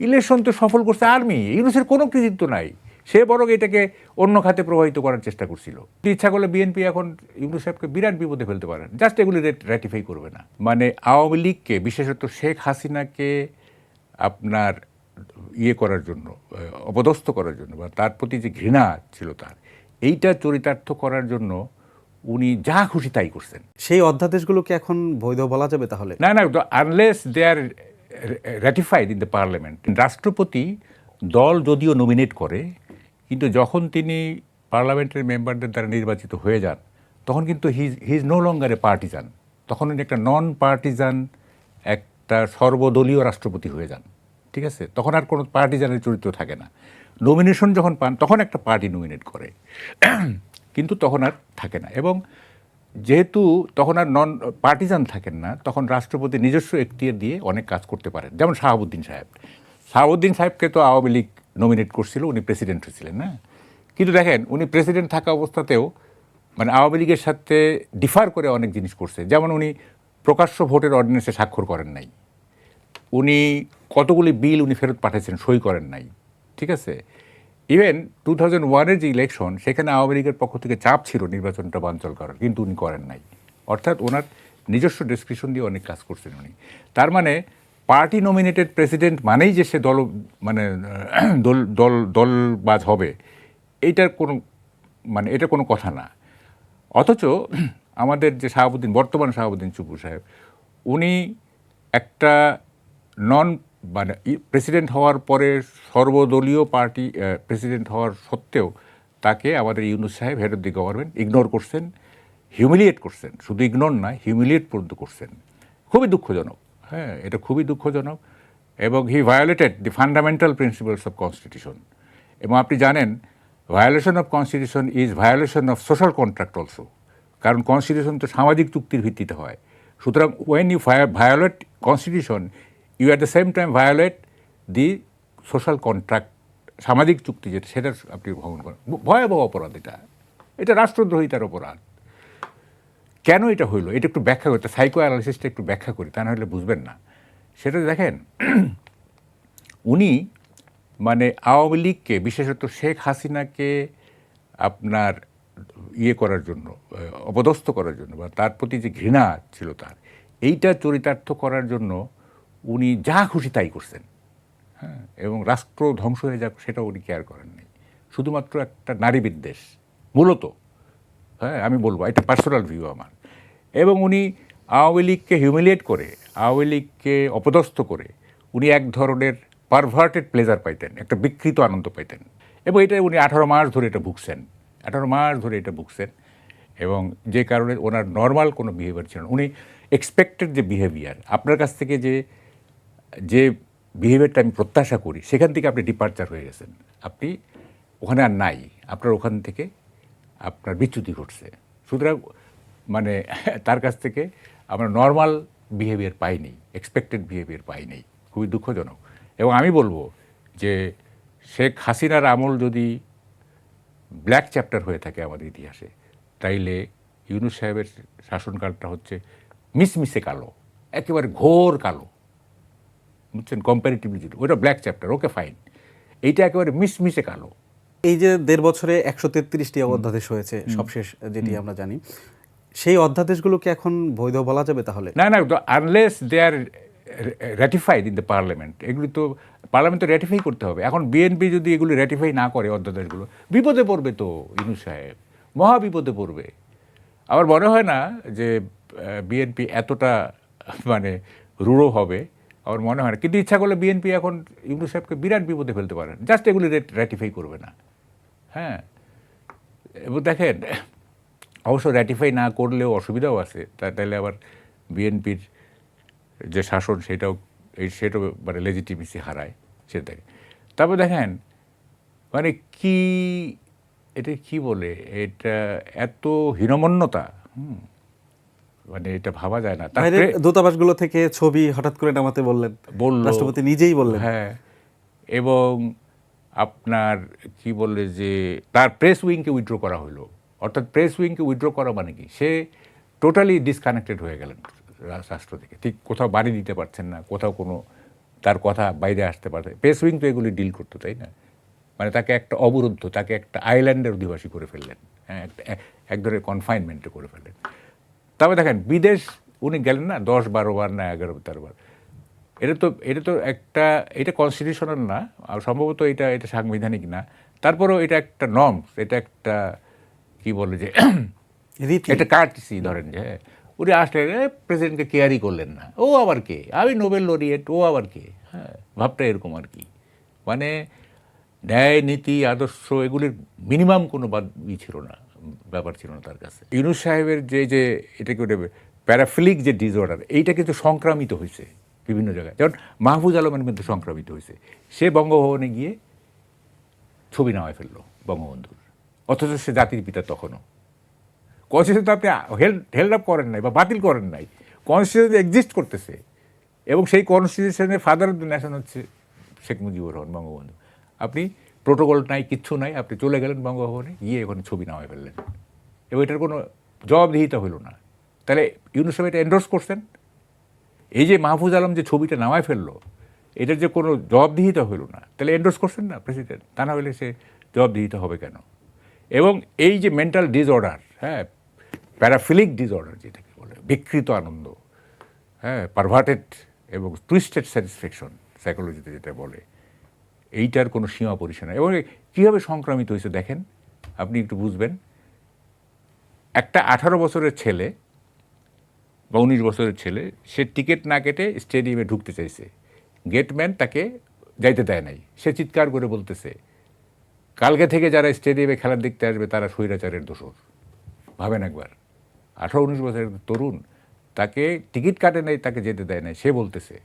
Election তো সফল করছে আর্মি, ইউনূসের কোনো কৃতিত্ব নাই। সে বরং এটাকে অন্য খাতে প্রভাবিত করার চেষ্টা করছিল। ইচ্ছা করলে বিএনপি এখন ইউনূস সাহেবকে বিরাট বিপদে ফেলতে পারেন, জাস্ট এগুলি র্যাটিফাই করবে না। মানে আওয়ামী লীগকে, বিশেষত শেখ হাসিনাকে আপনার করার জন্য, অপদস্থ করার জন্য, বা তার প্রতি যে ঘৃণা ছিল তার, এইটা চরিতার্থ করার জন্য উনি যা খুশি তাই করছেন। সেই অধ্যাদেশগুলোকে এখন বৈধ বলা যাবে তাহলে? না, unless they are ratified in the parliament. রাষ্ট্রপতি দল যদিও নমিনেট করে, কিন্তু যখন তিনি পার্লামেন্টের মেম্বারদের দ্বারা নির্বাচিত হয়ে যান, তখন কিন্তু he is no longer a partisan. তখন উনি একটা নন পার্টিজান, একটা সর্বদলীয় রাষ্ট্রপতি হয়ে যান। ঠিক আছে, তখন আর কোনো পার্টিজানের চরিত্র থাকে না। নমিনেশন যখন পান তখন একটা পার্টি নমিনেট করে, কিন্তু তখন আর থাকে না। এবং যেহেতু তখন আর নন পার্টিজান থাকেন না, তখন রাষ্ট্রপতি নিজস্ব এখতিয়ার দিয়ে অনেক কাজ করতে পারেন। যেমন শাহাবুদ্দিন সাহেবকে তো আওয়ামী লীগ নমিনেট করছিল, উনি প্রেসিডেন্ট হয়েছিলেন না। কিন্তু দেখেন, উনি প্রেসিডেন্ট থাকা অবস্থাতেও মানে আওয়ামী লীগের সাথে ডিফার করে অনেক জিনিস করছে। যেমন উনি প্রকাশ্য ভোটের অর্ডিন্যান্সে স্বাক্ষর করেন নাই, উনি কতগুলি বিল উনি ফেরত পাঠিয়েছেন, সই করেন নাই। ঠিক আছে, ইভেন 2001-এর যে ইলেকশন, সেখানে আওয়ামী লীগের পক্ষ থেকে চাপ ছিল নির্বাচনটা বানচাল করার, কিন্তু উনি করেন নাই। অর্থাৎ ওনার নিজস্ব ডিসক্রিপশন দিয়ে অনেক কাজ করছেন উনি। তার মানে পার্টি নমিনেটেড প্রেসিডেন্ট মানেই যে সে দলবাজ হবে, এইটার কোনো মানে এটা কোনো কথা না। অথচ আমাদের যে বর্তমান শাহাবুদ্দিন চুপ্পু সাহেব, উনি একটা নন মানে প্রেসিডেন্ট হওয়ার পরে সর্বদলীয় পার্টি প্রেসিডেন্ট হওয়ার সত্ত্বেও তাকে আমাদের ইউনূস সাহেব, head of the government, ignore করছেন, হিউমিলিয়েট করছেন। শুধু ইগনোর নয়, হিউমিলিয়েট পর্যন্ত করছেন। খুবই দুঃখজনক। হ্যাঁ, এটা খুবই দুঃখজনক। এবং he violated the fundamental principles of constitution. এবং আপনি জানেন, violation of constitution is violation of social contract also. কারণ কনস্টিটিউশন তো সামাজিক চুক্তির ভিত্তিতে হয়। সুতরাং when you violate constitution, you at the same time violate the social contract, সামাজিক চুক্তি যেটা, সেটা আপনি ভঙ্গ করেন। ভয়াবহ অপরাধ এটা, এটা রাষ্ট্রদ্রোহিতার অপরাধ। কেন এটা হইলো, এটা একটু ব্যাখ্যা করতে, সাইকো অ্যানালিসিসটা একটু ব্যাখ্যা করি, তা নাহলে বুঝবেন না। সেটা দেখেন, উনি মানে আওয়ামী লীগকে, বিশেষত শেখ হাসিনাকে আপনার করার জন্য, অপদস্থ করার জন্য, বা তার প্রতি যে ঘৃণা ছিল তার, এইটা চরিতার্থ করার জন্য উনি যা খুশি তাই করছেন। হ্যাঁ, এবং রাষ্ট্র ধ্বংস হয়ে যাক সেটাও উনি কেয়ার করেননি। শুধুমাত্র একটা নারী বিদ্বেষ মূলত। হ্যাঁ, আমি বলবো এটা পার্সোনাল ভিউ আমার। এবং উনি আওয়ামী লীগকে হিউমিলিয়েট করে, আওয়ামী লীগকে অপদস্থ করে উনি এক ধরনের পারভার্টেড প্লেজার পাইতেন, একটা বিকৃত আনন্দ পাইতেন। এবং এটা উনি 18 মাস ধরে এটা ভুগছেন, 18 মাস ধরে এটা ভুগছেন। এবং যে কারণে ওনার নর্মাল কোনো বিহেভিয়ার ছিল না। উনি এক্সপেক্টেড যে বিহেভিয়ার, আপনার কাছ থেকে যে বিহেভিয়ারটা আমি প্রত্যাশা করি, সেখান থেকে আপনি ডিপার্চার হয়ে গেছেন। আপনি ওখানে আর নাই, আপনার ওখান থেকে আপনার বিচ্যুতি ঘটছে। সুতরাং মানে তার কাছ থেকে আমরা নর্মাল বিহেভিয়ার পাইনি, এক্সপেক্টেড বিহেভিয়ার পাইনি। খুবই দুঃখজনক। এবং আমি বলবো যে শেখ হাসিনার আমল যদি ব্ল্যাক চ্যাপ্টার হয়ে থাকে আমাদের ইতিহাসে, তাইলে ইউনূস সাহেবের শাসনকালটা হচ্ছে মিসমিসে কালো, একেবারে ঘোর কালো, বুঝছেন, কম্পারেটিভলি যদি ওইটা ব্ল্যাক চ্যাপ্টার, ওকে ফাইন, এইটা একেবারে মিসমিসে কালো। এই যে 1.5 বছরে 133টি অধ্যাদেশ হয়েছে সবশেষ যেটি আমরা জানি, সেই অধ্যাদেশগুলোকে এখন বৈধ বলা যাবে তাহলে? না, unless they are ratified in the parliament. এগুলি তো পার্লামেন্ট তো র্যাটিফাই করতে হবে। এখন বিএনপি যদি এগুলি র্যাটিফাই না করে অধ্যাদেশগুলো, বিপদে পড়বে তো ইউনূস সাহেব, মহা বিপদে পড়বে। আমার মনে হয় না যে বিএনপি এতটা মানে রূঢ় হবে, আমার মনে হয় না। কিন্তু ইচ্ছা করলে বিএনপি এখন ইউনূস সাহেবকে বিরাট বিপদে ফেলতে পারেন, জাস্ট এগুলি র্যাটিফাই করবে না। হ্যাঁ, এবং দেখেন, অবশ্য র্যাটিফাই না করলেও অসুবিধাও আছে, তাহলে আবার বিএনপির যে শাসন সেটাও মানে লেজিটিমেসি হারায় সেটাকে। তারপর দেখেন মানে কি, এটা কি বলে, এটা এত হীনমন্যতা, মানে এটা ভাবা যায় না। দূতাবাসগুলো থেকে ছবি হঠাৎ করে নামাতে বললেন, রাষ্ট্রপতি নিজেই বললেন। হ্যাঁ, এবং আপনার কি বলে যে তার প্রেস উইংকে উইথড্র করা হলো। অর্থাৎ প্রেস উইংকে উইথড্র করা মানে কি, সে টোটালি ডিসকানেক্টেড হয়ে গেলেন রাষ্ট্র থেকে। ঠিক কোথাও বাড়ি দিতে পারছেন না, কোথাও কোনো তার কথা বাইরে আসতে পারতো। প্রেস উইং তো এগুলি ডিল করতো, তাই না? মানে তাকে একটা অবরুদ্ধ, তাকে একটা আইল্যান্ডের অধিবাসী করে ফেললেন, হ্যাঁ, এক ধরনের কনফাইনমেন্টে করে ফেললেন। তবে দেখেন বিদেশ উনি গেলেন না 10-12 বার না 11-13 বার। এটা তো একটা, এটা কনস্টিটিউশনাল না, আর সম্ভবত এটা সাংবিধানিক না, তারপরেও এটা একটা নর্মস, এটা একটা কি বলে যে রীতি। এটা কার্টিসি ধরেন যে উনি আসলে প্রেসিডেন্টকে কেয়ারই করলেন না, ও আবার কে, আমি নোবেল লরিয়েট, ও আবার কে, হ্যাঁ, ভাবটা এরকম আর কি। মানে ন্যায় নীতি আদর্শ এগুলির মিনিমাম কোনো ছিল না, ব্যাপার ছিল না তার কাছে। ইউনূস সাহেবের যে এটাকে প্যারাফিলিক যে ডিসঅর্ডার, এইটা কিন্তু সংক্রামিত হয়েছে বিভিন্ন জায়গায়। যেমন মাহফুজ আলমের কিন্তু সংক্রামিত হয়েছে, সে বঙ্গভবনে গিয়ে ছবি নামায় ফেললো বঙ্গবন্ধুর, অথচ সে জাতির পিতা তখনও। কনস্টিটিউশন তো আপনি হেল্ড আপ করেন নাই বা বাতিল করেন নাই, কনস্টিটিউশন এক্সিস্ট করতেছে, এবং সেই কনস্টিটিউশনের ফাদার অফ দ্য নেশন হচ্ছে শেখ মুজিবুর রহমান, বঙ্গবন্ধু। আপনি প্রোটোকল নাই, কিচ্ছু নাই, আপনি চলে গেলেন বঙ্গভবনে, গিয়ে ওখানে ছবি নামায় ফেললেন, এবং এটার কোনো জবাবদিহিতা হইল না। তাহলে ইউনূস সাহেব এটা এন্ডোর্স করছেন? এই যে মাহফুজ আলম যে ছবিটা নামায় ফেললো, এটার যে কোনো জবাবদিহিতা হইল না, তাহলে এন্ডোর্স করছেন না প্রেসিডেন্ট? তা না হলে সে জবাবদিহিতা হবে কেন? এবং এই যে মেন্টাল ডিসঅর্ডার, হ্যাঁ, প্যারাফিলিক ডিসঅর্ডার যেটাকে বলে, বিকৃত আনন্দ, হ্যাঁ, পারভার্টেড এবং টুইস্টেড স্যাটিসফ্যাকশন সাইকোলজিতে যেটা বলে, এইটার কোনো সীমা পরিসীমা নেই। এবং কীভাবে সংক্রামিত হয়েছে দেখেন, আপনি একটু বুঝবেন। একটা 18 বছরের ছেলে বা 19 বছরের ছেলে, সে টিকিট না কেটে স্টেডিয়ামে ঢুকতে চাইছে, গেটম্যান তাকে যাইতে দেয় নাই, সে চিৎকার করে বলতেছে কালকে থেকে যারা স্টেডিয়ামে খেলা দেখতে আসবে তারা স্বৈরাচারের দোষর। ভাবেন একবার, 18-19 বছরের তরুণ, তাকে টিকিট কাটে নাই, তাকে যেতে দেয় নাই, সে বলতেছে